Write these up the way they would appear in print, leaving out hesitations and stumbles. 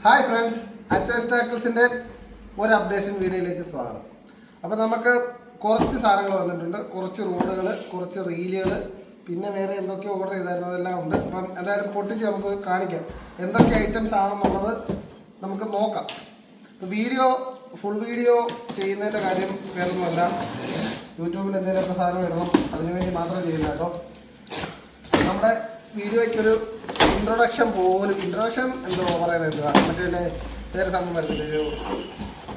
Hi friends, അച്ചോയ്സ് ടാക്കിൾസിൻ്റെ ഒരു updation വീഡിയോയിലേക്ക് സ്വാഗതം. അപ്പോൾ നമുക്ക് കുറച്ച് സാധനങ്ങൾ വന്നിട്ടുണ്ട്, കുറച്ച് റോഡുകൾ, കുറച്ച് റീലുകൾ, പിന്നെ വേറെ എന്തൊക്കെ ഓർഡർ ചെയ്തായിരുന്നു അതെല്ലാം ഉണ്ട്. അപ്പം എന്തായാലും പൊട്ടിച്ച് നമുക്ക് കാണിക്കാം എന്തൊക്കെ ഐറ്റംസ് ആണെന്നുള്ളത് നമുക്ക് നോക്കാം. ഫുൾ വീഡിയോ ചെയ്യുന്നതിൻ്റെ കാര്യം വേറൊന്നുമല്ല, യൂട്യൂബിൽ എന്തെങ്കിലുമൊക്കെ സാധനം ഇടണം, അതിനുവേണ്ടി മാത്രം ചെയ്യുന്ന കേട്ടോ. നമ്മുടെ വീഡിയോയ്ക്കൊരു ഇൻട്രൊഡക്ഷൻ എന്തോ പറയുന്നത് എന്തുവാ, മറ്റേ വേറെ സംഭവം വരുന്നില്ല, ഒരു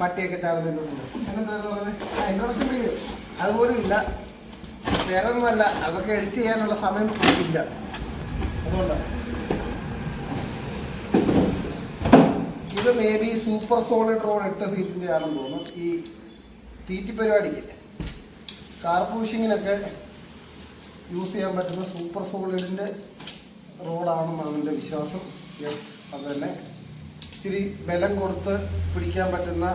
പട്ടിയൊക്കെ ചാടുന്നുണ്ട്, എന്താ പറയുന്നത്, ഇൻട്രൊഡക്ഷൻ വീഡിയോ അതുപോലും ഇല്ല. വേറെ ഒന്നുമല്ല, അതൊക്കെ എഡിറ്റ് ചെയ്യാനുള്ള സമയം ഇല്ല, അതുകൊണ്ടാണ്. ഇത് may be super solid road 8 ഫീറ്റിൻ്റെ ആണെന്ന് തോന്നുന്നു. ഈ തീറ്റി പരിപാടിക്ക് കാർ പൂഷിങ്ങിനൊക്കെ യൂസ് ചെയ്യാൻ പറ്റുന്ന സൂപ്പർ സോളിഡിൻ്റെ റോഡാണെന്നാണ് എൻ്റെ വിശ്വാസം. യെസ്, അത് തന്നെ. ഇച്ചിരി ബലം കൊടുത്ത് പിടിക്കാൻ പറ്റുന്ന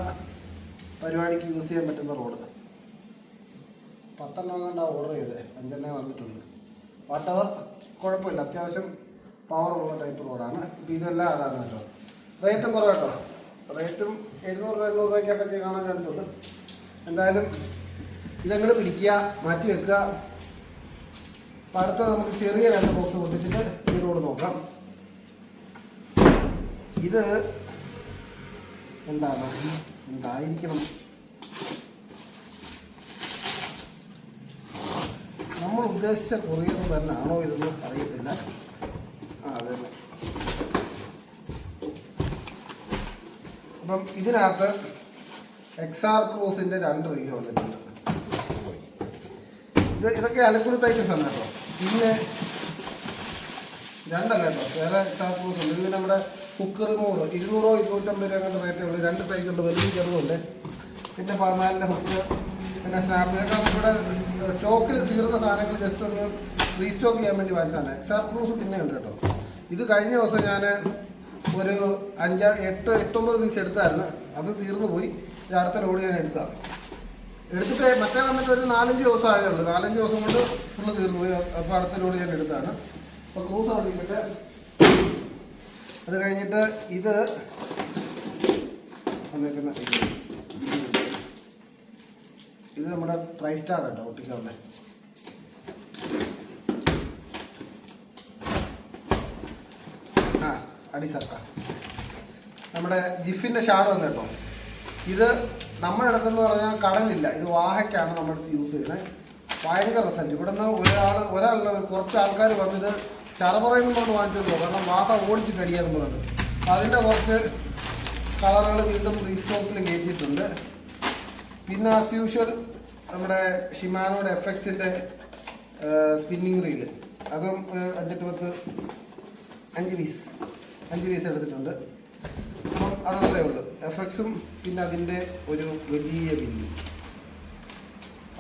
പരിപാടിക്ക് യൂസ് ചെയ്യാൻ പറ്റുന്ന റോഡ്. 10 എണ്ണം ഓർഡർ ചെയ്തത്, 5 വന്നിട്ടുണ്ട്. വാട്ടവർ കുഴപ്പമില്ല, അത്യാവശ്യം പവറുള്ള ടൈപ്പ് റോഡാണ്. ഇപ്പോൾ ഇതെല്ലാം അതാണ് കേട്ടോ. റേറ്റും കുറവ് കേട്ടോ, റേറ്റും 700-800 രൂപയ്ക്കകത്തൊക്കെ കാണാൻ ചാൻസ് ഉണ്ട്. എന്തായാലും ഇതങ്ങോട്ട് പിടിക്കുക, മാറ്റി വെക്കുക. അപ്പം അടുത്തത് നമുക്ക് ചെറിയ 2 ബോക്സ് പൊട്ടിച്ചിട്ട് ഈ റോഡ് നോക്കാം. ഇത് എന്തായിരിക്കണം, നമ്മൾ ഉദ്ദേശിച്ച കൊറിയർ തന്നെ ആണോ ഇതൊന്നും അറിയത്തില്ല. അതെ. അപ്പം ഇതിനകത്ത് XR ക്രൂസിൻ്റെ 2 റീല് വന്നിട്ടുണ്ട്. ഇതൊക്കെ അലക്കുടുത്ത ഐറ്റംസ് ആണ് കേട്ടോ. പിന്നെ 2 അല്ല കേട്ടോ, വേറെ XR ക്രൂസ് ഉണ്ട്. ഇത് നമ്മുടെ കുക്കർ 200, 250 രൂപ അങ്ങനത്തെ റേറ്റേ ഉള്ളൂ. 2 സൈസ് ഉണ്ട്, വലിയ ചെറുതുണ്ട്. പിന്നെ 14 ഹുക്ക്, പിന്നെ സ്നാപ്പ്. ഇതൊക്കെ ഇവിടെ സ്റ്റോക്കിൽ തീർന്ന സാധനങ്ങൾ ജസ്റ്റ് ഒന്ന് റീസ്റ്റോക്ക് ചെയ്യാൻ വേണ്ടി വാങ്ങിച്ചതാണ്. XR ക്രൂസ് പിന്നെ ഉണ്ട് കേട്ടോ. ഇത് കഴിഞ്ഞ ദിവസം ഞാൻ ഒരു 8-9 പീസ് എടുത്തായിരുന്നു, അത് തീർന്നു പോയി. ഇത് അടുത്ത ലോഡ് ഞാൻ എടുത്തിട്ട് മറ്റേ വന്നിട്ട് ഒരു 4-5 ദിവസം ആയതേ ഉള്ളൂ. 4-5 ദിവസം കൊണ്ട് ഫുള്ള് തീർന്നു പോയി. അപ്പോൾ അടുത്ത ലോഡ് ഞാൻ എടുത്താണ്. അപ്പോൾ ക്രൂസ് അവിടെ ഇരിക്കട്ടെ. അത് കഴിഞ്ഞിട്ട് ഇത് വന്നേക്കുന്ന ഇത് നമ്മുടെ ട്രൈസ്റ്റാർ കേട്ടോ, ഒട്ടിക്കാറുണ്ട്. അടിസക്ക നമ്മുടെ ജിഫിൻ്റെ ഷാഡ് വന്നു കേട്ടോ. ഇത് നമ്മുടെ അടുത്തെന്ന് പറഞ്ഞാൽ കടലില്ല, ഇത് വാഹയ്ക്കാണ് നമ്മുടെ അടുത്ത് യൂസ് ചെയ്യുന്നത്. ഭയങ്കര റിസൾട്ട്. ഇവിടെ നിന്ന് ഒരാളുടെ കുറച്ച് ആൾക്കാർ വന്നിത് ചറപറയെന്നും കൊണ്ട് വാങ്ങിച്ചോളൂ, കാരണം വാഹ ഓടിച്ച് കടിയാന്ന് പറഞ്ഞിട്ട്. അതിൻ്റെ കുറച്ച് കളറുകൾ വീണ്ടും റീസ്റ്റോക്കിൽ കയറ്റിയിട്ടുണ്ട്. പിന്നെ ആസ് യൂഷ്വൽ നമ്മുടെ ഷിമാനോയുടെ FXൻ്റെ സ്പിന്നിങ് റീല്, അതും 5 പീസ് എടുത്തിട്ടുണ്ട്. അപ്പം അതത്രേ ഉള്ളൂ. FXും പിന്നെ അതിൻ്റെ ഒരു വലിയ ബില്ല്,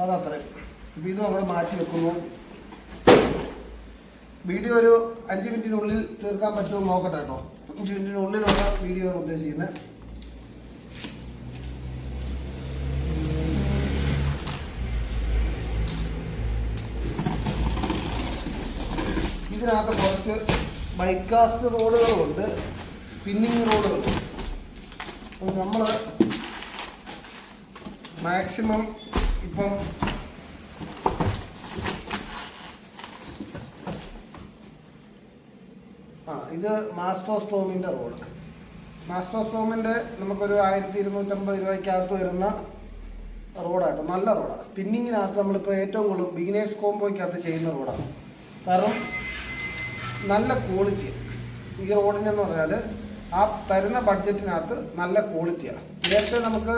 അതത്രേ. ഇപ്പം ഇതും അവിടെ മാറ്റി വെക്കുന്നു. വീഡിയോ ഒരു 5 മിനിറ്റിനുള്ളിൽ തീർക്കാൻ പറ്റുമോ നോക്കട്ടെ കേട്ടോ. 5 മിനിറ്റിനുള്ളിലുള്ള വീഡിയോ ആണ് ഉദ്ദേശിക്കുന്നത്. ഇതിനകത്ത് കുറച്ച് ബൈക്കാസ്റ്റ് റോഡുകളുണ്ട്, സ്പിന്നിങ് റോഡുകളുണ്ട്. അപ്പോൾ നമ്മൾ മാക്സിമം ഇപ്പം ഇത് മാസ്റ്റോസ്ട്രോമിൻ്റെ റോഡ്. മാസ്റ്റോസ്ട്രോമിൻ്റെ നമുക്കൊരു 1250 രൂപയ്ക്കകത്ത് വരുന്ന റോഡാട്ടോ. നല്ല റോഡാണ്. സ്പിന്നിങ്ങിനകത്ത് നമ്മളിപ്പോൾ ഏറ്റവും കൂടുതൽ ബിഗിനേഴ്സ് കോംബോയ്ക്കകത്ത് ചെയ്യുന്ന റോഡാണ്. കാരണം നല്ല ക്വാളിറ്റി ഈ റോഡിനെന്ന് പറഞ്ഞാൽ ആ തരുന്ന ബഡ്ജറ്റിനകത്ത് നല്ല ക്വാളിറ്റിയാണ്. നേരത്തെ നമുക്ക്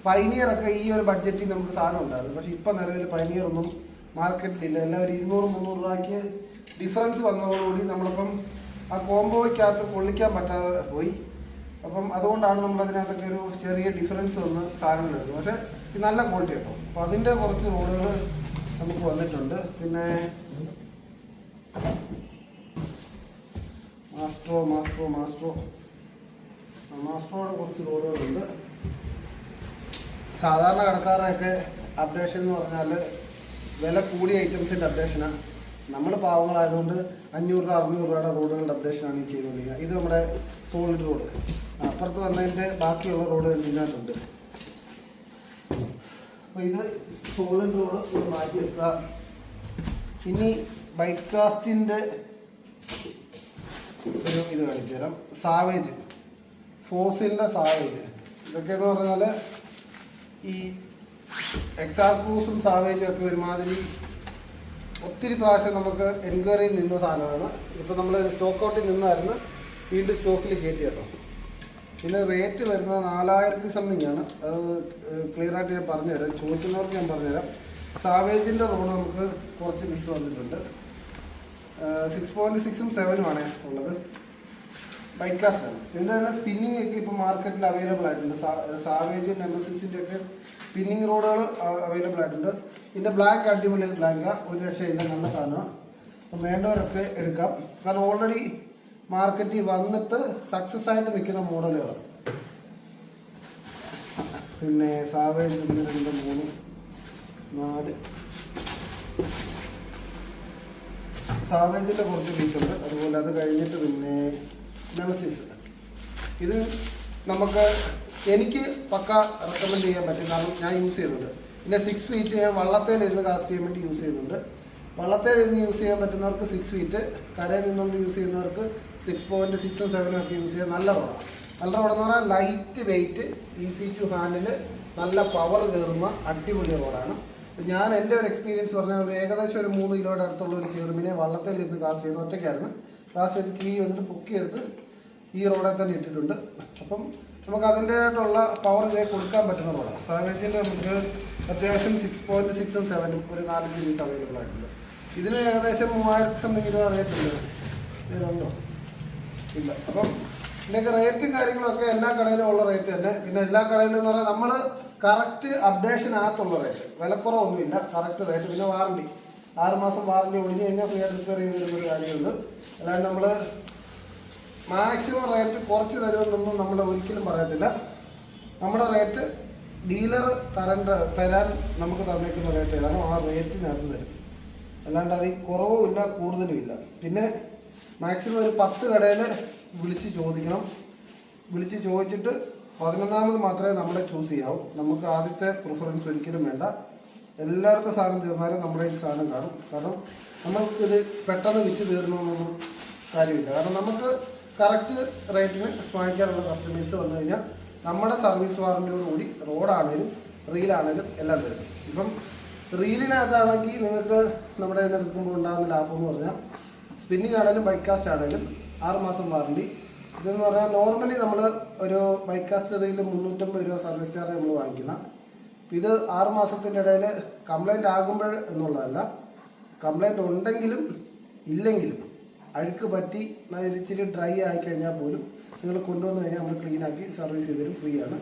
പൈനിയറൊക്കെ ഈ ഒരു ബഡ്ജറ്റിൽ നമുക്ക് സാധനം ഉണ്ടായിരുന്നു. പക്ഷേ ഇപ്പം നിലവിൽ പൈനിയറൊന്നും മാർക്കറ്റിലില്ല. എല്ലാം ഒരു 200-300 രൂപയ്ക്ക് ഡിഫറൻസ് വന്നതോടുകൂടി നമ്മളിപ്പം ആ കോംബോയ്ക്കകത്ത് കൊള്ളിക്കാൻ പറ്റാതെ പോയി. അപ്പം അതുകൊണ്ടാണ് നമ്മളതിനകത്തൊക്കെ ഒരു ചെറിയ ഡിഫറൻസ് വന്ന് സാധനങ്ങൾ എടുക്കുന്നത്. പക്ഷേ ഇത് നല്ല ക്വാളിറ്റി കേട്ടോ. അപ്പോൾ അതിൻ്റെ കുറച്ച് റോഡുകൾ നമുക്ക് വന്നിട്ടുണ്ട്. പിന്നെ മാസ്ട്രോയുടെ കുറച്ച് റോഡുകളുണ്ട്. സാധാരണ കടക്കാരുടെയൊക്കെ അപ്ഡേഷൻ എന്ന് പറഞ്ഞാൽ വില കൂടിയ ഐറ്റംസിൻ്റെ അപ്ഡേഷനാണ്. നമ്മൾ പാവങ്ങളായതുകൊണ്ട് 500 രൂപ 600 രൂപയുടെ റോഡുകളുടെ അപ്ഡേഷനാണ് ഈ ചെയ്തുകൊണ്ടിരിക്കുന്നത്. ഇത് നമ്മുടെ സോളിഡ് റോഡ്. അപ്പുറത്ത് വന്നതിൻ്റെ ബാക്കിയുള്ള റോഡ് ഇതിനകത്തുണ്ട്. അപ്പോൾ ഇത് സോളിഡ് റോഡ് ഇത് മാറ്റി വെക്കുക. ഇനി ബൈക്ക് കാസ്റ്റിൻ്റെ ഒരു ഇത് കാണിച്ചു തരാം. Savage, ഫോസിലിൻ്റെ savage. ഇതൊക്കെയെന്ന് പറഞ്ഞാൽ ഈ എക്സാർ ക്രൂസും സാവേജും ഒക്കെ ഒരുമാതിരി ഒത്തിരി പ്രാവശ്യം നമുക്ക് എൻക്വയറിയിൽ നിന്ന സാധനമാണ്. ഇപ്പോൾ നമ്മൾ സ്റ്റോക്ക് ഔട്ടിൽ നിന്നായിരുന്നു, വീണ്ടും സ്റ്റോക്കിൽ കയറ്റി കേട്ടോ. പിന്നെ റേറ്റ് വരുന്നത് 4000 സംതിങ് ആണ്. അത് ക്ലിയറായിട്ട് ഞാൻ പറഞ്ഞുതരാം, ചോദിക്കുന്നവർക്ക് ഞാൻ പറഞ്ഞുതരാം. സാവേജിൻ്റെ റോഡ് നമുക്ക് കുറച്ച് മിസ് വന്നിട്ടുണ്ട്. 6.6ഉം 7ഉം ആണ് ഉള്ളത്. ബൈക്ക് ക്ലാസ്സാണ്. ഇതിൻ്റെ തന്നെ സ്പിന്നിങ് ഒക്കെ ഇപ്പോൾ മാർക്കറ്റിൽ അവൈലബിൾ ആയിട്ടുണ്ട്. സാവേജ് നെമസിസിൻ്റെ ഒക്കെ സ്പിന്നിങ് റോഡുകൾ അവൈലബിൾ ആയിട്ടുണ്ട്. ഇതിൻ്റെ ബ്ലാക്ക് അടിപൊളി ബ്ലാക്കാണ്, ഒരു രക്ഷയില്ല, നല്ല സാധനമാണ്. അപ്പം വേണ്ടവരൊക്കെ എടുക്കാം. കാരണം ഓൾറെഡി മാർക്കറ്റിൽ വന്നിട്ട് സക്സസ് ആയിട്ട് നിൽക്കുന്ന മോഡലുകൾ. പിന്നെ സാവേജ് 1 2 3 4 സാവേജിൻ്റെ കുറച്ച് പീസുണ്ട്. അതുപോലെ അത് കഴിഞ്ഞിട്ട് പിന്നെ നെമസിസ്. ഇത് എനിക്ക് പക്ക റെക്കമെൻഡ് ചെയ്യാൻ പറ്റും, കാരണം ഞാൻ യൂസ് ചെയ്യുന്നുണ്ട്. പിന്നെ 6 ഫീറ്റ് ഞാൻ വള്ളത്തേലിരുന്ന് കാസ്റ്റ് ചെയ്യാൻ വേണ്ടി യൂസ് ചെയ്യുന്നുണ്ട്. വള്ളത്തേലിരുന്ന് യൂസ് ചെയ്യാൻ പറ്റുന്നവർക്ക് 6 ഫീറ്റ്, കരയിൽ നിന്നുകൊണ്ട് യൂസ് ചെയ്യുന്നവർക്ക് 6.6ഉം 7ഉം ഒക്കെ യൂസ് ചെയ്യാൻ നല്ല റോഡാണ്. നല്ല റോഡെന്ന് പറഞ്ഞാൽ light weight, easy to handle, നല്ല പവർ കയറുന്ന അടിപൊളി റോഡാണ്. ഞാൻ എൻ്റെ ഒരു എക്സ്പീരിയൻസ് പറഞ്ഞാൽ ഏകദേശം ഒരു 3 കിലോയുടെ അടുത്തുള്ള ഒരു ചെറുമിനെ വള്ളത്തേലിരുന്ന് കാസ്റ്റ് ചെയ്ത് ഒറ്റയ്ക്കായിരുന്നു കാസ്റ്റ് ചെയ്ത് കീ വന്നിട്ട് പൊക്കിയെടുത്ത് ഈ റോഡിൽ തന്നെ ഇട്ടിട്ടുണ്ട്. അപ്പം നമുക്ക് അതിൻ്റെതായിട്ടുള്ള പവർ കൊടുക്കാൻ പറ്റുന്ന റോഡാണ്. സാവേജിൻ്റെ നമുക്ക് അത്യാവശ്യം 6.6ഉം 7ഉം ഒരു 4 GB അവൈലബിൾ ആയിട്ടുണ്ട്. ഇതിന് ഏകദേശം 3000 സംതിങ് രൂപ റേറ്റ് ഉണ്ട്. ഇതിനുണ്ടോ? ഇല്ല. അപ്പം ഇതിൻ്റെയൊക്കെ റേറ്റും കാര്യങ്ങളൊക്കെ എല്ലാ കടയിലും ഉള്ള റേറ്റ് തന്നെ. പിന്നെ എല്ലാ കടയിലും എന്ന് പറഞ്ഞാൽ നമ്മൾ കറക്റ്റ് അപ്ഡേഷനകത്തുള്ള റേറ്റ്, വിലക്കുറവൊന്നുമില്ല, കറക്റ്റ് റേറ്റ്. പിന്നെ വാറണ്ടി 6 മാസം വാറണ്ടി ഒഴിഞ്ഞ് കഴിഞ്ഞാൽ ഫ്രീ ആയിട്ട് റിപ്പയർ ചെയ്ത് തരുന്നൊരു കാര്യമുണ്ട്. അല്ലാണ്ട് നമ്മൾ മാക്സിമം റേറ്റ് കുറച്ച് തരുമെന്നൊന്നും നമ്മൾ ഒരിക്കലും പറയത്തില്ല. നമ്മുടെ റേറ്റ് ഡീലർ തരാൻ നമുക്ക് തന്നേക്കുന്ന റേറ്റ് ഏതാണോ ആ റേറ്റിനകത്ത് തരും. അല്ലാണ്ട് അതിൽ കുറവും ഇല്ല കൂടുതലും ഇല്ല. പിന്നെ മാക്സിമം ഒരു 10 കടയിൽ വിളിച്ച് ചോദിക്കണം. വിളിച്ച് ചോദിച്ചിട്ട് 11ാമത് മാത്രമേ നമ്മളെ ചൂസ് ചെയ്യാവൂ. നമുക്ക് ആദ്യത്തെ പ്രിഫറൻസ് ഒരിക്കലും വേണ്ട. എല്ലായിടത്തും സാധനം തീർന്നാലും നമ്മുടെ ഈ സാധനം കാണും. കാരണം നമുക്കിത് പെട്ടെന്ന് വിറ്റ് തീർക്കണമെന്നൊന്നും കാര്യമില്ല. കാരണം നമുക്ക് കറക്റ്റ് റേറ്റിന് വാങ്ങിക്കാനുള്ള കസ്റ്റമേഴ്സ് വന്നു കഴിഞ്ഞാൽ നമ്മുടെ സർവീസ് വാറണ്ടിയോടുകൂടി റോഡാണേലും റീലാണേലും എല്ലാം തരും. ഇപ്പം റീലിനകത്താണെങ്കിൽ നിങ്ങൾക്ക് നമ്മുടെ കയ്യിൽ എടുക്കുമ്പോൾ ഉണ്ടാകുന്ന ലാഭം എന്ന് പറഞ്ഞാൽ സ്പിന്നിങ് ആണെങ്കിലും ബൈക്ക് കാസ്റ്റ് ആണെങ്കിലും 6 മാസം വാറണ്ടി. ഇതെന്ന് പറഞ്ഞാൽ നോർമലി നമ്മൾ ഒരു ബൈക്ക് കാസ്റ്റ് റീലിൽ 350 രൂപ സർവീസ് ചാർജ് നമ്മൾ വാങ്ങിക്കുന്ന. ഇത് 6 മാസത്തിൻ്റെ ഇടയിൽ കംപ്ലൈൻറ്റ് ആകുമ്പോൾ എന്നുള്ളതല്ല, കംപ്ലൈൻറ്റ് ഉണ്ടെങ്കിലും ഇല്ലെങ്കിലും അഴുക്ക് പറ്റി ഇച്ചിരി ഡ്രൈ ആയിക്കഴിഞ്ഞാൽ പോലും നിങ്ങൾ കൊണ്ടുവന്ന് കഴിഞ്ഞാൽ നമ്മൾ ക്ലീനാക്കി സർവീസ് ചെയ്തരും. ഫ്രീ ആണ്,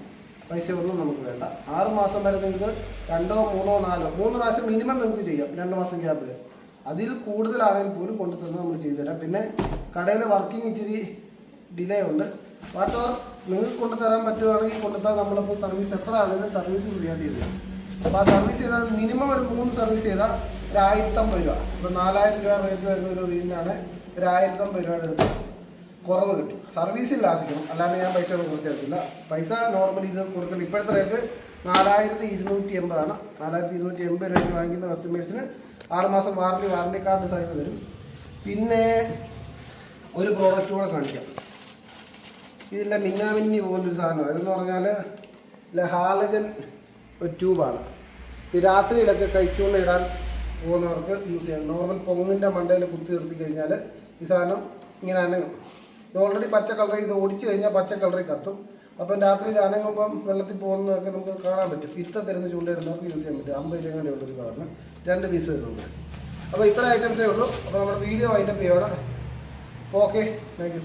പൈസ ഒന്നും നമുക്ക് വേണ്ട. 6 മാസം വരെ നിങ്ങൾക്ക് 2 3 4 3 പ്രാവശ്യം മിനിമം നിങ്ങൾക്ക് ചെയ്യാം 2 മാസം ഗ്യാപ്പിൽ. അതിൽ കൂടുതലാണെങ്കിൽ പോലും കൊണ്ടുതന്ന് നമ്മൾ ചെയ്തുതരാം. പിന്നെ കടയിൽ വർക്കിംഗ് ഇച്ചിരി ഡിലേ ഉണ്ട്. വാട്ടവർ നിങ്ങൾക്ക് കൊണ്ടുതരാൻ പറ്റുവാണെങ്കിൽ കൊണ്ടുത്താൽ നമ്മളിപ്പോൾ സർവീസ് എത്ര ആണെങ്കിലും സർവീസ് ഫ്രീ ആയിട്ട് ചെയ്തു. അപ്പോൾ ആ സർവീസ് ചെയ്താൽ മിനിമം ഒരു 3 സർവീസ് ചെയ്താൽ ഒരു 1050 രൂപ. ഇപ്പോൾ 4000 രൂപ റേറ്റ് വരുന്ന ഒരു റീലിനാണ് ഒരു 1050 രൂപയുടെ അടുത്ത് കുറവ് കിട്ടും. സർവീസിൽ ലാഭിക്കണം, അല്ലാണ്ട് ഞാൻ പൈസ കുറച്ച് തരത്തില്ല. പൈസ നോർമലി ഇത് കൊടുക്കണം. ഇപ്പോഴത്തെ റേറ്റ് 4280 ആണ്. 4280 രൂപ വാങ്ങിക്കുന്ന കസ്റ്റമേഴ്സിന് 6 മാസം വാറണ്ടി കാർഡ് സൈഡ് തരും. പിന്നെ ഒരു പ്രോഡക്റ്റ് കൂടെ കാണിക്കാം. ഇതില്ല മിന്നാമിന്നി പോലൊരു സാധനമാണ്. ഇതെന്ന് പറഞ്ഞാൽ ഹാലജൻ ഒരു ട്യൂബാണ്. ഈ രാത്രിയിലൊക്കെ കഴിച്ചുകൊണ്ട് ഇടാൻ പോകുന്നവർക്ക് യൂസ് ചെയ്യാം. നോർമൽ പൊങ്ങിൻ്റെ മണ്ടയിൽ കുത്തി നിർത്തി കഴിഞ്ഞാൽ ഈ സാധനം ഇങ്ങനെ അനങ്ങും. ഇത് ഓൾറെഡി പച്ച കളറിൽ, ഇത് ഓടിച്ചു കഴിഞ്ഞാൽ പച്ച കളറിൽ കത്തും. അപ്പം രാത്രിയിൽ അനങ്ങുമ്പം വെള്ളത്തിൽ പോകുന്നതൊക്കെ നമുക്ക് കാണാൻ പറ്റും. ഇത്ത തരുന്ന ചൂണ്ടയിരുന്നവർക്ക് യൂസ് ചെയ്യാൻ പറ്റും. 50 രൂപ കൂടെ ഉള്ളൊരു സാറിന് 2 പീസ് വരുന്നുണ്ട്. അപ്പോൾ ഇത്ര ഐറ്റംസേ ഉള്ളൂ. അപ്പോൾ നമ്മുടെ വീഡിയോ വൈൻഡപ്പ് ചെയ്യണം. Okay, thank you.